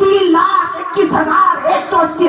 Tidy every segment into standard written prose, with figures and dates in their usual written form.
3,21,180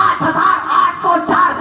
8,804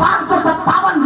557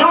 9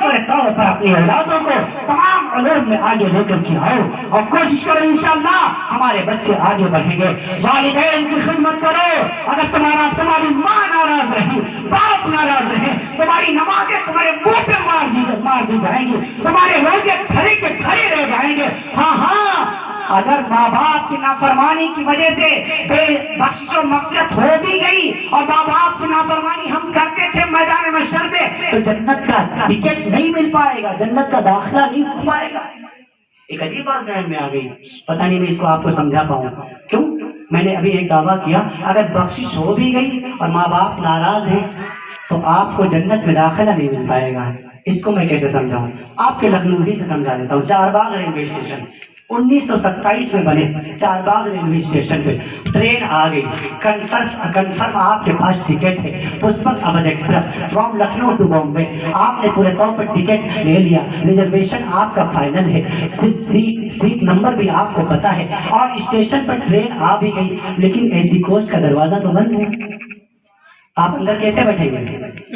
پورے طور پر اپنی اولادوں کو تمام علوم میں آگے لے کر کے آؤ اور کوشش کرو انشاءاللہ ہمارے بچے آگے بڑھیں گے. والدین کی خدمت کرو. اگر تمہاری ماں ناراض رہی، باپ ناراض رہے، تمہاری نمازیں تمہارے منہ پہ مار دی جائیں گی، تمہارے روزے کھڑے کے کھڑے رہ جائیں گے. ہاں اگر ماں باپ کی نافرمانی کی وجہ سے بے بخشش و مغفرت ہو بھی گئی اور ماں باپ کی نافرمانی ہم کرتے تھے میدان محشر میں، تو جنت کا ٹکٹ نہیں مل پائے گا، جنت کا داخلہ نہیں ہو پائے گا. ایک عجیب بات ذہن میں آ گئی، پتہ نہیں میں اس کو آپ کو سمجھا پاؤں. کیوں؟ میں نے ابھی ایک دعویٰ کیا اگر بخشش ہو بھی گئی اور ماں باپ ناراض ہیں تو آپ کو جنت میں داخلہ نہیں مل پائے گا. اس کو میں کیسے سمجھاؤں؟ آپ کے لکھنؤ ہی سے سمجھا دیتا ہوں. چار باغ ریلوے اسٹیشن 1927 میں بنے چار باغ ریلوے اسٹیشن پہ ٹرین آ گئی. کنفرم آپ کے پاس ٹکٹ ہے، Pushpak Awadh express from Lucknow to Bombay. آپ نے پورے طور پر ٹکٹ لے لیا، ریزرویشن آپ کا فائنل ہے، سیٹ نمبر بھی آپ کو پتا ہے، اور اسٹیشن پر ٹرین آ بھی گئی. لیکن اے سی کوچ کا دروازہ تو بند ہے. آپ اندر کیسے بیٹھیں گے؟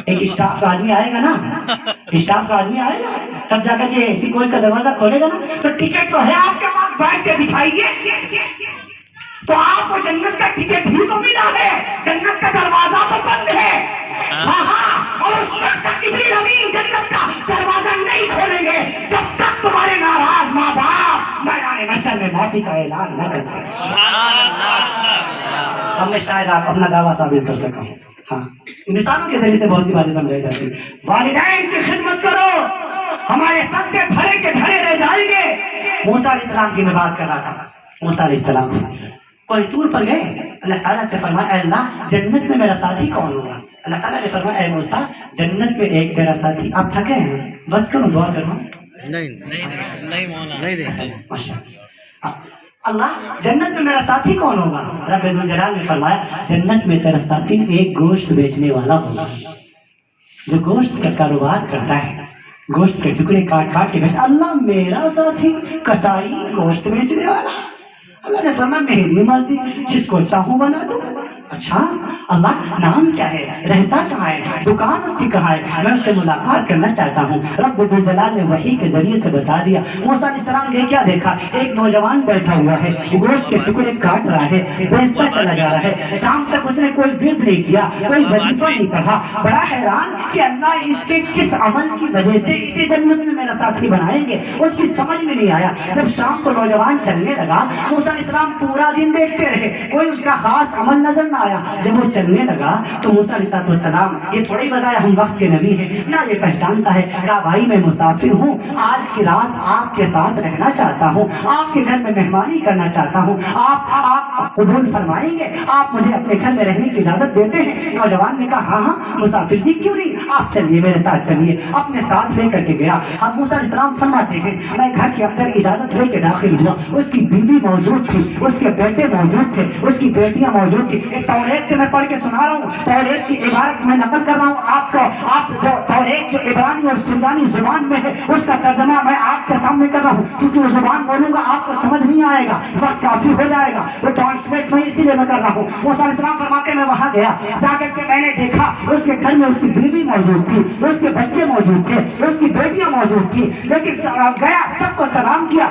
ایک اسٹاف کا آدمی آئے گا نا، اسٹاف کا آدمی آئے گا تب جا کر کے اے سی کوچ کا دروازہ کھولے گا نا. تو ٹکٹ تو ہے آپ کے پاس، بیٹھ کے دکھائیے. تو آپ کو جنت کا ٹکٹ ہی تو ملا ہے، جنت کا دروازہ تو بند ہے. اور اس وقت تک جبریل امین جنت کا دروازہ نہیں کھولیں گے جب تک تمہارے ناراض ماں باپ میدان محشر میں معافی کا اعلان نہ کریں. اب میں شاید آپ اپنا دعویٰ ثابت کر سکوں. ہاں، مثالوں کے ذریعے سے بہت سی باتیں سمجھائی جاتی ہیں. والدین کی خدمت کرو، ہمارے سجدے دھڑے کے دھڑے رہ جائیں گے. موسیٰ علیہ السلام کی میں بات کر رہا تھا. موسیٰ علیہ السلام کوئی طور پر گئے، اللہ تعالیٰ سے فرمایا اے اللہ جنت میں میرا ساتھی کون ہوگا؟ اللہ تعالیٰ نے فرمایا اے موسیٰ جنت میں ایک تیرا ساتھی. آپ تھکے ہیں؟ بس کروں دعا کروں. نہیں ماشاء اللہ. جنت میں میرا ساتھی کون ہوگا؟ رب ذوالجلال نے فرمایا جنت میں تیرا ساتھی ایک گوشت بیچنے والا ہوگا جو گوشت کا کاروبار کرتا ہے، گوشت کے ٹکڑے کاٹ کاٹ کے بیچتا. اللہ میرا ساتھی کسائی گوشت بیچنے والا. اللہ نے فرمایا میری مرضی، جس کو چاہوں بنا دوں. اچھا اللہ نام کیا ہے، رہتا کہاں ہے، دکان اس کی کہاں ہے، میں اس سے ملاقات کرنا چاہتا ہوں. رب ذوالجلال نے وحی کے ذریعے سے بتا دیا. موسیٰ علیہ السلام نے کیا دیکھا؟ ایک نوجوان بیٹھا ہوا ہے، گوشت کے ٹکڑے کاٹ رہا ہے، بیچتا چلا جا رہا ہے. شام تک اس نے کوئی ورد نہیں کیا، کوئی وظیفہ نہیں پڑھا. بڑا حیران کہ اللہ اس کے کس عمل کی وجہ سے اسے جنت میں میرا ساتھی بنائیں گے، اس کی سمجھ میں نہیں آیا. جب شام کو نوجوان چلنے لگا، موسیٰ علیہ السلام پورا دن دیکھتے رہے، کوئی اس کا خاص عمل نظر نہ آیا. جب وہ چلنے لگا تو موسیٰ علیہ السلام یہ تھوڑی بتایا ہم وقت کے نبی ہیں نہ، یہ پہچانتا ہے. کہا بھائی میں مسافر ہوں، آج کی رات آپ کے ساتھ رہنا چاہتا ہوں، آپ کے گھر میں مہمانی کرنا چاہتا ہوں، آپ قبول فرمائیں گے؟ آپ مجھے اپنے گھر میں رہنے کی اجازت دیتے ہیں؟ نوجوان نے کہا ہاں مسافر جی کیوں نہیں، آپ چلیے میرے ساتھ چلیے. اپنے ساتھ لے کر کے گیا. اب موسیٰ علیہ السلام فرماتے ہیں میں گھر کے اندر اجازت لے کے داخل ہوا. اس کی بیوی موجود تھی، اس کے بیٹے موجود تھے، اس کی بیٹیاں موجود تھی. ایک توریت سے میں پڑھ کے سنا رہا ہوں، توریت کی عبارت میں نقل کر رہا ہوں آپ کو. آپ توریت جو عبرانی اور سریانی زبان میں ہے اس کا ترجمہ میں آپ کے سامنے کر رہا ہوں، کیونکہ وہ زبان بولوں گا آپ کو سمجھ نہیں آئے گا، وقت کافی ہو جائے گا. وہ ٹرانسلیٹ میں اسی لیے میں کر رہا ہوں. موسیٰ علیہ السلام فرماتے میں وہاں گیا، جا کر کے میں نے دیکھا اس کے گھر میں اس کی بیوی موجود تھی، اس کے بچے موجود تھے، اس کی بیٹیاں موجود تھی. لیکن گیا سب کو سلام کیا،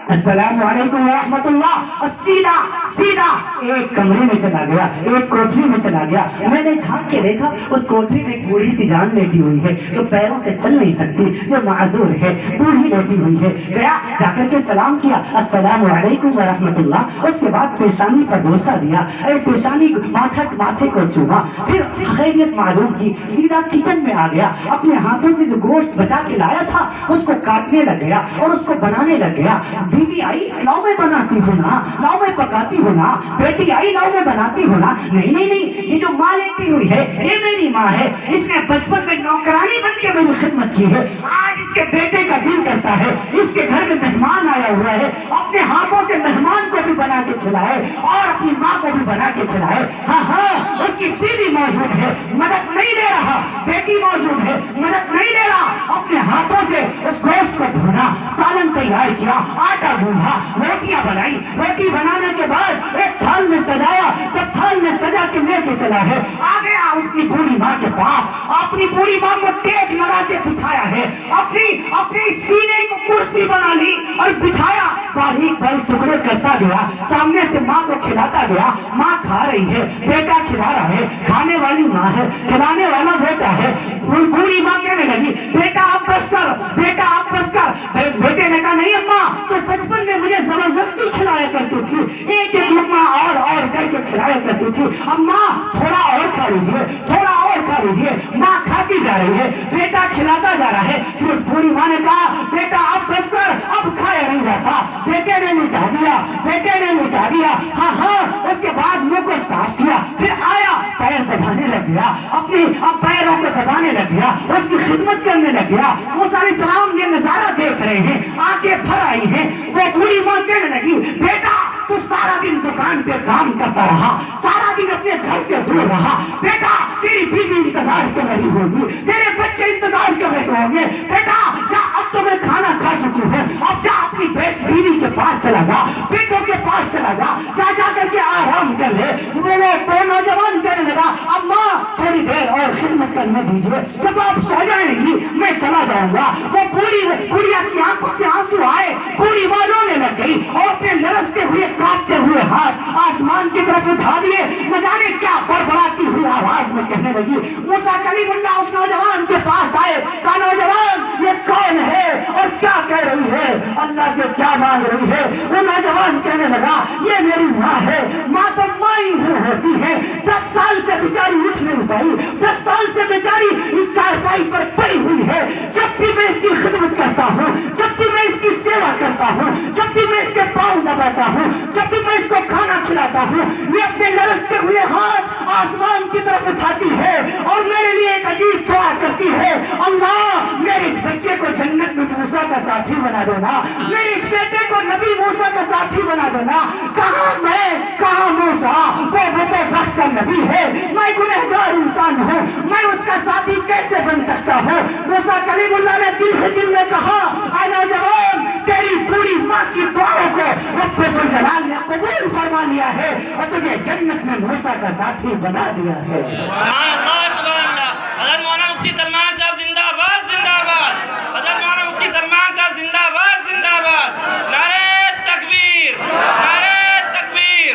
السلام علیکم ورحمۃ اللہ، اور سیدھا ایک کمرے میں چلا گیا، ایک کوٹری میں چلا گیا. میں نے جھانک کے دیکھا اس کوٹری میں ایک بوڑھی سی جان لیٹی ہوئی ہے جو پیروں سے چل نہیں سکتی، جو معذور ہے، بوڑھی لیٹی ہوئی ہے. گیا جا کر کے سلام کیا، السلام علیکم ورحمۃ اللہ. اس کے بعد پیشانی پر بوسہ دیا، پیشانی ماتھے کو چوما، پھر خیریت معلوم کی. سیدھا کچن میں آ گیا، اپنے ہاتھوں سے جو گوشت بچا کے لایا تھا اس کو کاٹنے لگ گیا اور اس کو بنانے لگ گیا. بیوی آئی لاؤ میں بناتی ہوں نا، لاؤ میں پکاتی ہوں نا. بیٹی آئی لاؤ میں بناتی ہوں نا. نہیں، یہ جو ماں لیتی ہوئی ہے یہ میری ماں ہے، اس نے بچپن میں نوکرانی بن کے میری خدمت کی ہے. آج اس کے بیٹے کا دل کرتا ہے، اس کے گھر میں مہمان آیا ہوا ہے، اپنے ہاتھوں سے مہمان کو بھی بنا کے کھلائے اور اپنی ماں کو بھی بنا کے کھلائے. ہاں ہاں اس کی بیوی موجود ہے, مدد نہیں لے رہا, بیٹی موجود ہے, مدد نہیں لے رہا, اپنے ہاتھوں سے اس گوشت کو بھونا, سالن تیار کیا, آٹا گوندھا, روٹیاں بنائی, روٹی بنانے کے بعد ایک تھال میں سجایا, جب تھال میں سجا کے لے کے چلا ہے, آ گیا اپنی بوڑھی ماں کے پاس, اپنی بوڑھی ماں کو ٹیک لگا کے بٹھایا ہے, اپنی سینے کو کرسی بنا لی اور بٹھایا, باریک باریک ٹکڑے کرتا گیا, سامنے سے ماں کو کھلاتا گیا, ماں کھا رہی ہے, بیٹا کھلا رہا ہے, کھانے والی ماں ہے, کھلانے والا بیٹا ہے. بوڑھی ماں کہنے لگی بیٹا آپ بس کر, بیٹا آپ بس کر. بیٹے نے کہا نہیں اماں, تو بچپن میں مجھے زبردستی کھلایا کرتی تھی, ایک ایک لقمہ اور کر کے کھلایا کرتی تھی, اماں تھوڑا اور کھا لیجیے, تھوڑا اور کھا لیجیے. ماں کھاتی جا رہی ہے, بیٹا کھلاتا جا رہا ہے. پھر اس بوڑھی ماں نے کہا بیٹا اب بس کر, اب کھایا نہیں جاتا. بیٹے نے مٹا دیا, بیٹے نے مٹا دیا. ہاں ہاں اس کے بعد منہ کو صاف کیا, پھر آیا پیر دبانے لگ گیا, اپنی اب پیروں کو دبانے لگ گیا, اس کی خدمت کرنے لگ گیا. موسیٰ علیہ السلام یہ نظارہ دیکھ رہے ہیں, آنکھیں بھر آئی ہیں. وہ بوڑھی ماں کہنے لگی بیٹا تو سارا دن دکان پہ کام کرتا رہا, سارا دن اپنے گھر سے دور رہا, بیٹا تیری بیوی انتظار کر رہی ہوگی, تیرے بچے انتظار کر رہے ہوں گے, بیٹا جا اب تو میں کھانا کھا چکی ہوں, اب جا اپنی بیوی کے پاس چلا جا, بیٹوں کے پاس چلا جا, جا کر کے آرام کر لے. وہ نوجوان کہنے لگا اماں تھوڑی دیر اور خدمت کرنے دیجیے, جب آپ سو جائیں گی میں چلا جاؤں گا. وہ بوڑھیا کی آنکھوں سے آنسو آئے, بوڑھی ماں رونے لگ گئی اور اپنے لرزتے ہوئے کانپتے ہوئے ہاتھ آسمان کی طرف اٹھا دیے, نہ جانے کیا بڑبڑاتی ہوئی آواز میں کہنے لگی. موسیٰ کلیم اللہ اس نوجوان کے پاس آئے, کہا نوجوان یہ کون ہے اور کیا کہہ رہی ہے, اللہ سے کیا مانگ رہی ہے؟ وہ نوجوان کہنے لگا یہ میری ماں ہے, ماں تو ماں ہی ہوتی ہے, 10 سال سے بیچاری اٹھ نہیں پائی, 10 سال سے بیچاری اس چارپائی پر پڑی ہوئی ہے. جب بھی میں اس کی خدمت کرتا ہوں, جب بھی میں اس کی سیوا کرتا ہوں, جب بھی میں اس کے پاؤں دباتا ہوں, جب بھی میں اس کو کھانا کھلاتا ہوں, یہ اپنے لرزتے ہوئے ہاتھ آسمان کی طرف اٹھاتی ہے اور میرے لیے ایک عجیب دعا کرتی ہے, اللہ میرے اس بچے کو جنت میں موسیٰ کا ساتھی بنا دینا, میرے اس بیٹے کو نبی موسیٰ کا ساتھی بنا دینا. کہاں میں کہاں موسیٰ, وہ تو وقت کا نبی ہے, میں گنہگار انسان ہوں, میں اس کا ساتھی کیسے بن سکتا ہوں؟ موسیٰ کلیم اللہ نے دل ہی دل میں کہا اے نوجوان تیری بوڑھی ماں کی دعاؤں کو رب ذوالجلال نے قبول فرما لیا ہے اور تجھے جنت میں موسیٰ کا ساتھی بنا دیا ہے. سبحان اللہ سبحان اللہ. حضرت مولانا مفتی سلمان صاحب زندہ باد زندہ باد. حضرت مولانا مفتی سلمان صاحب زندہ باد زندہ باد. نعرہ تکبیر نعرہ تکبیر.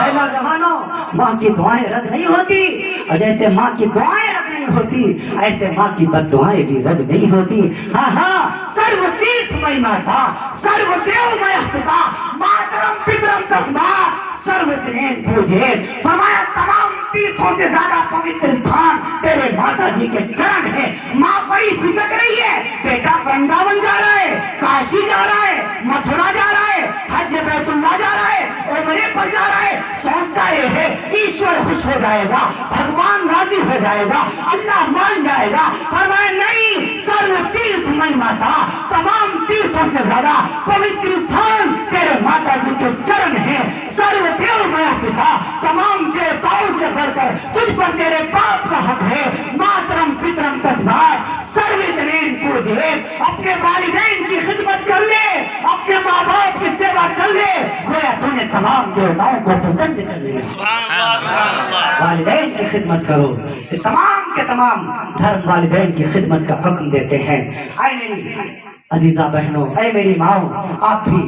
اے نوجوانوں, ماں کی دعائیں رد نہیں ہوتی, اور جیسے ماں کی دعائیں رد نہیں ہوتی ایسے ماں کی بد دعائیں بھی رد نہیں ہوتی. ہاں ہاں سرو تیرتھ مئی ماتا, سرو دیو میا پتا, ماترم پترم تسمات سرو دنین پوجے. فرمایا تمام تیرتھوں سے زیادہ پوتر استھان تیرے ماتا جی کے چرن ہے. ماں بڑی سسک رہی ہے, بیٹا ورنداون جا رہا ہے, کاشی جا رہا ہے, متھرا جا رہا ہے, حج بیت اللہ جا رہا ہے, عمرے پر جا رہا ہے, سوچتا یہ ہے ایشور خوش ہو جائے گا, بھگوان راضی ہو جائے گا, اللہ مان جائے گا. فرمایا نہیں, سرو تیرتھ مئی ماتا, تمام تیرتھوں سے زیادہ پوتر استھان تیرے ماتا جی کے چرن ہے. سرو دیو میا پتا, تمام دیوتاؤں سے بڑھ کر تجھ پر تیرے باپ کا حق ہے. ماترم پترم تسمات سرو دنین پوجے. اپنے والدین کی خدمت کر لے, اپنے ماں باپ کی سیوا کر لے, گویا تو نے تمام دیوتاؤں کو پسند کر لیا. سبحان اللہ سبحان اللہ. والدین کی خدمت کرو, تمام کے تمام دھرم والدین کی خدمت کا حکم دیتے ہیں. اے میری عزیزہ بہنوں, اے میری ماؤں, آپ بھی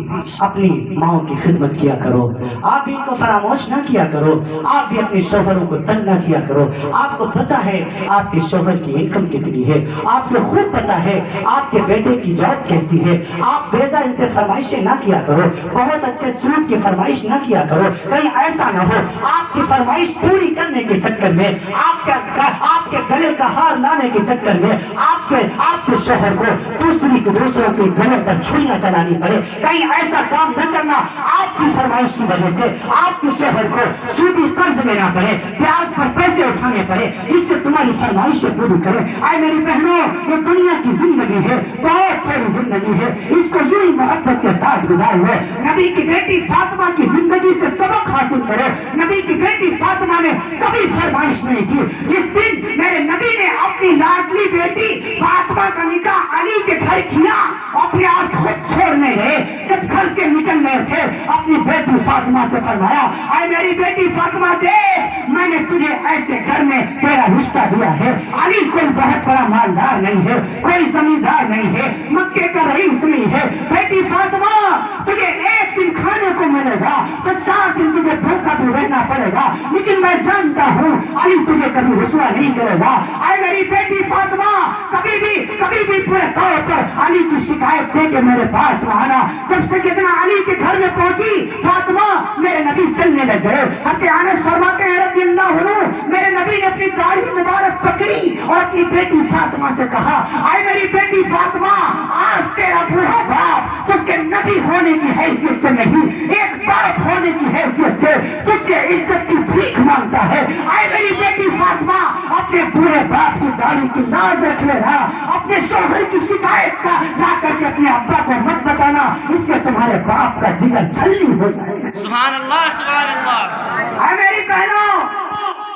اپنی ماؤں کی خدمت کیا کرو, آپ بھی ان کو فراموش نہ کیا کرو, آپ بھی اپنے شوہروں کو تنگ نہ کیا کرو. آپ کو پتا ہے آپ کے شوہر کی انکم کتنی ہے, آپ کو خوب پتا ہے آپ کے بیٹے کی جاب کیسی ہے. آپ بیزا ان سے فرمائشیں نہ کیا کرو, بہت اچھے سوٹ کی فرمائش نہ کیا کرو. کہیں ایسا نہ ہو آپ کی فرمائش پوری کرنے کے چکر میں, آپ کے گلے کا ہار لانے کے چکر میں آپ کے شوہر کو دوسروں کے گلوں پر چھریاں چلانی پڑے. کہیں ایسا کام نہ کرنا آپ کی فرمائش کی وجہ سے آپ کے شوہر کو سودی قرض لینا پڑے, پیاز پر پیسے اٹھانے پڑے جس سے تمہاری فرمائشیں پوری کرے. اے میری بہنوں, یہ دنیا کی زندگی ہے, بہت تھوڑی زندگی ہے, اس کو یوں ہی محبت کے ساتھ اوقات گزار لو، نبی کی بیٹی فاطمہ کی زندگی سے سبق حاصل کرو۔ نبی کی بیٹی فاطمہ نے کبھی فرمائش نہیں کی۔ جس دن میرے نبی نے اپنی لاڈلی بیٹی فاطمہ کا نکاح علی کے گھر کیا، اپنے آپ خود چھوڑنے گئے، جب گھر سے نکل رہے تھے اپنی بیٹی فاطمہ سے فرمایا، اے میری بیٹی فاطمہ دیکھ، میں نے تجھے ایسے گھر میں تیرا رشتہ دیا ہے، علی کوئی بہت بڑا مالدار نہیں ہے، کوئی زمیندار نہیں ہے، مکے کا رئیس نہیں ہے، بیٹی فاطمہ تجھے ایک دن کھانے کو ملے گا تو 4 دن تجھے بھوکا بھی رہنا پڑے گا، لیکن میں جانتا ہوں علی تجھے کبھی رسوا نہیں کرے گا۔ اے میری بیٹی فاطمہ کبھی بھی پورے طور پر علی کی شکایت دے کے میرے پاس نہ آنا۔ جب سیدنا علی کے گھر میں پہنچی فاطمہ، میرے نبی چلنے لگ گئے۔ حضرت انس فرماتے ہیں رضی اللہ عنہ، میرے نبی نے اپنی داڑھی مبارک پکڑی اور اپنی بیٹی فاطمہ سے کہا، اے میری بیٹی فاطمہ، آج تیرا بوڑھا باپ تجھ کے نبی ہونے کی حیثیت سے نہیں، ایک باپ ہونے کی حیثیت سے تجھ سے عزت کی بھیک مانگتا ہے۔ اے میری بیٹی فاطمہ، اپنے بوڑھے باپ کی داڑھی کی لاز رکھ لینا، اپنے شوہر کی شکایت کا لا کر کے اپنے ابا کو مت بتانا، اس سے تمہارے باپ کا جگر چھلنی ہو جائے گا۔ سبحان اللہ سبحان اللہ۔ اے میری بہنوں،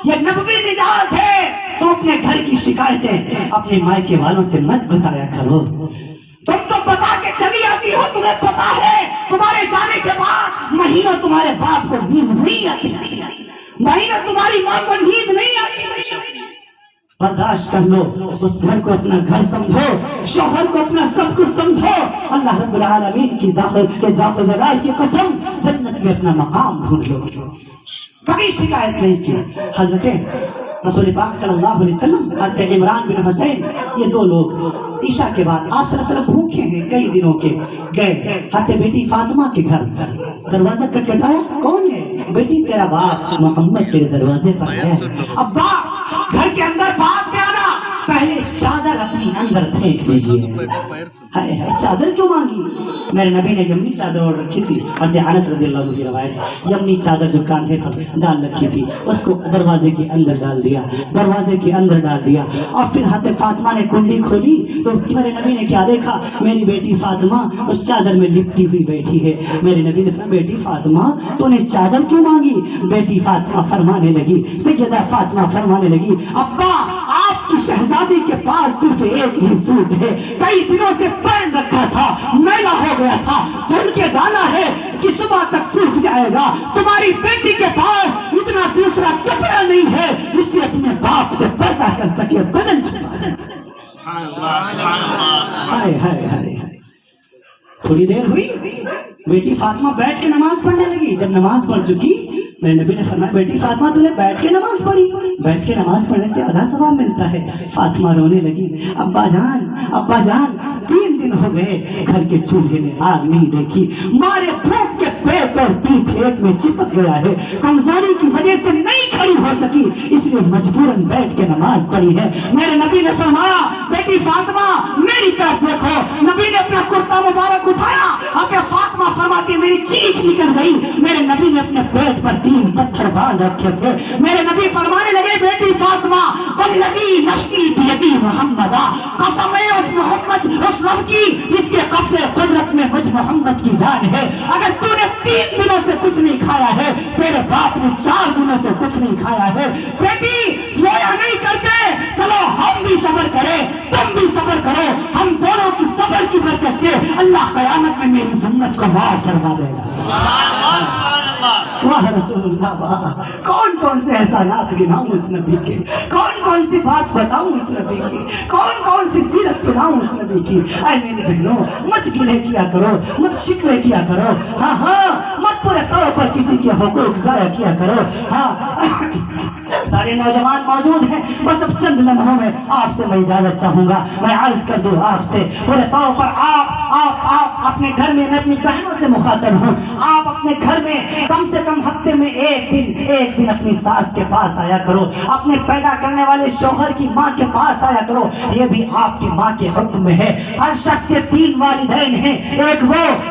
یہ نبوی مزاج ہے، تو اپنے گھر کی شکایتیں اپنے مائکے والوں سے مت بتایا کرو۔ تم تو بتا کے چلی آتی ہو، تمہیں پتا ہے تمہارے جانے کے بعد مہینوں تمہارے باپ کو نیند نہیں آتی، مہینوں تمہاری ماں کو نیند نہیں آتی۔ برداشت کر لو، اس گھر کو اپنا گھر سمجھو، شوہر کو اپنا سب کچھ سمجھو۔ اللہ رب العالمین کی ذات و جلال کی قسم، جنت میں اپنا مقام ڈھونڈ لو۔ کبھی شکایت نہیں کی۔ حضرت رسول پاک صلی اللہ علیہ وسلم، حضرت عمران بن حسین، یہ 2 لوگ عشاء کے بعد آپ صلی اللہ علیہ وسلم بھوکے ہیں کئی دنوں کے، گئے حضرت بیٹی فاطمہ کے گھر، دروازہ کٹکھٹایا، کون ہے؟ بیٹی تیرا باپ محمد تیرے دروازے پر ہے۔ ابا گھر کے اندر بات میں آنا، پہلے چادر اپنی اندر پھینک دیجیے۔ چادر کیوں مانگی؟ میرے نبی نے یمنی چادر اوڑھ رکھی تھی، حضرت انس رضی اللہ عنہ کی روایت، یمنی چادر جو کاندھے پر ڈال رکھی تھی اس کو دروازے کے اندر ڈال دیا، دروازے کے اندر ڈال دیا۔ اور پھر حضرت فاطمہ نے کنڈی کھولی تو میرے نبی نے کیا دیکھا؟ میری بیٹی فاطمہ اس چادر میں لپٹی ہوئی بیٹھی ہے۔ میرے نبی نے فرمایا، بیٹی فاطمہ تو نے چادر کیوں مانگی؟ بیٹی فاطمہ فرمانے لگی، سیدہ فاطمہ فرمانے لگی، ابا آپ کی شہزادی کے پاس صرف ایک ہی سوٹ ہے، کئی دنوں سے پہن رکھا تھا، میلا ہو گیا تھا، دھل کے ڈالا ہے کہ صبح تک سوکھ جائے گا۔ تمہاری بیٹی کے پاس اتنا دوسرا کپڑا نہیں ہے جس سے اپنے باپ سے پردہ کر سکے، بدن چھپا سکے۔ سبحان اللہ سبحان اللہ۔ ہائے ہائے ہائے ہائے۔ تھوڑی دیر ہوئی، بیٹی فاطمہ بیٹھ کے نماز پڑھنے لگی۔ جب نماز پڑھ چکی، میرے نبی نے فرمایا، بیٹی فاطمہ تو نے بیٹھ کے نماز پڑھی، بیٹھ کے نماز پڑھنے سے آدھا ثواب ملتا ہے۔ فاطمہ رونے لگی، ابا جان 3 دن ہو گئے گھر کے چولہے میں آگ نہیں دیکھی، مارے بھوک کے پیٹ اور پیٹھ ایک میں چپک گیا ہے، کمزوری کی وجہ سے نہیں کھڑی ہو سکی، اس لیے مجبوراً بیٹھ کے نماز پڑھی ہے۔ میرے نبی نے فرمایا، بیٹی فاطمہ میری طرف دیکھو۔ نبی نے اپنا کرتا مبارک اٹھایا، حضرت فاطمہ فرماتی میری چیخ نکل گئی۔ میرے نبی نے اپنے پیٹ پر 3 پتھر باندھ رکھے تھے۔ میرے نبی فرمانے لگے، بیٹی فاطمہ والذی نفسی بیدی محمد، قسم ہے اس محمد، اس رب کی جس کے قبضے قدرت میں مجھ محمد کی جان ہے، اگر تو نے 3 دنوں سے کچھ نہیں کھایا ہے، تیرے باپ نے 4 دنوں سے کچھ نہیں کھایا ہے، بیٹی رویا نہیں کرتے، چلو ہم بھی صبر کریں، تم بھی صبر کرو، ہم دونوں کی صبر کی برکت سے اللہ قیامت میں میری ذمت کو معاف فرما دے گا۔ سبحان اللہ سبحان اللہ۔ واہ رسول اللہ واہ، کون سے احسانات گناؤں اس نبی کے، کون سی بات بتاؤں اس نبی کی، کون سی سیرت سناؤں اس نبی کی۔ اے میری بہنوں، مت گلے کیا کرو، مت شکوے کیا کرو، ہاں مت پورے طور پر کسی کے حقوق ضائع کیا کرو۔ ہاں سارے نوجوان موجود ہیں، بس اب چند لمحوں میں آپ سے میں اجازت چاہوں گا، میں عرض کر دوں آپ سے، پورے طور پر آپ اپنے گھر میں، میں اپنی بہنوں سے مخاطب ہوں، آپ اپنے گھر میں کم سے کم ہفتے میں ایک دن اپنی ساس کے پاس آیا کرو، اپنے پیدا کرنے والے شوہر کی ماں کے پاس آیا کرو، یہ بھی آپ کی ماں کے حکم میں ہے۔ ہر شخص کے 3 والدین ہیں، ایک وہ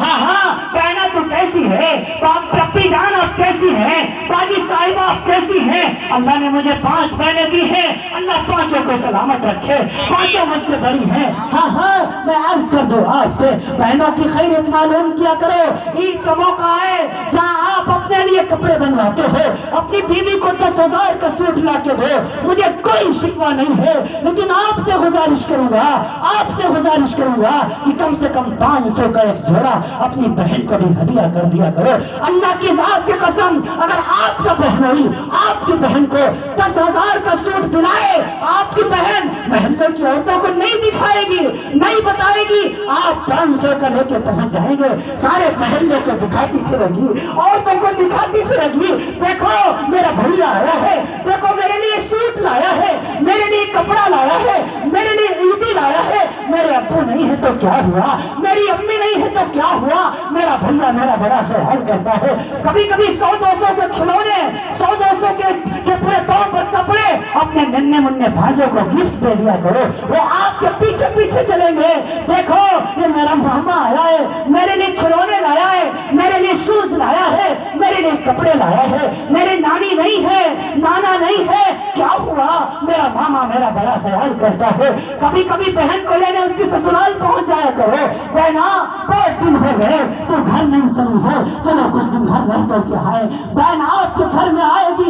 ہاں ہاں بہنا تو کیسی ہے؟ پپی جان آپ کیسی ہیں؟ باجی صاحبہ آپ کیسی ہیں؟ اللہ نے مجھے 5 بہنیں دی ہیں، اللہ 5 کو سلامت رکھے، 5 مجھ سے بڑی ہیں. ہاں ہاں میں عرض کر دوں آپ سے بہنوں کی خیریت معلوم کیا کرو. عید کا موقع ہے جہاں آپ اپنے لیے کپڑے بنواتے ہو، اپنی بیوی کو 10,000 کا سوٹ لا کے دو، مجھے کوئی شکوہ نہیں ہے، لیکن آپ سے گزارش کروں گا کہ کم سے کم 500 کا ایک جوڑا اپنی بہن کو بھی ہدیہ کر دیا کرو. اللہ کی ذات کی قسم اگر آپ کا بہنوئی آپ کی بہن کو 10,000 کا سوٹ دلائے، آپ کی بہن محلے کی عورتوں کو نہیں دکھائے گی، نہیں بتائے گی، آپ 500 کا لے کے پہنچ جائیں گے، سارے محلے کو دکھاتی پھرے گی، عورتوں کو دکھاتی پھرے گی، دیکھو میرا بھیا آیا ہے، دیکھو میرے لیے سوٹ لایا ہے، میرے لیے کپڑا لایا ہے، میرے لیے عیدی لایا ہے. میرے ابو نہیں ہے تو کیا ہوا، میری امی نہیں ہے تو کیا ہوا، میرا بھیا میرا بڑا خیال کرتا ہے. کبھی کبھی 100-200 کے کھلونے، 100-200 کے پورے طور پر کپڑے اپنے ننھے منھے بھانجوں کو گفٹ دے دیا کرو، وہ آپ کے پیچھے پیچھے چلیں گے. دیکھو یہ میرا ماما آیا ہے، میرے لیے کھلونے لایا ہے، میرے لیے شوز لایا ہے، میرے لیے کپڑے لایا ہے، میری نانی نہیں ہے، نانا نہیں ہے، کیا ہوا، میرا ماما میرا بڑا خیال کرتا ہے. کبھی کبھی بہن کو لینے اس کی سسرال پہنچ جایا کرو. بہنا بہت دن ہو گئے تو گھر نہیں چلی ہے، چلو کچھ دن گھر رہ کر کے آئے. بہن آپ کے گھر میں آئے گی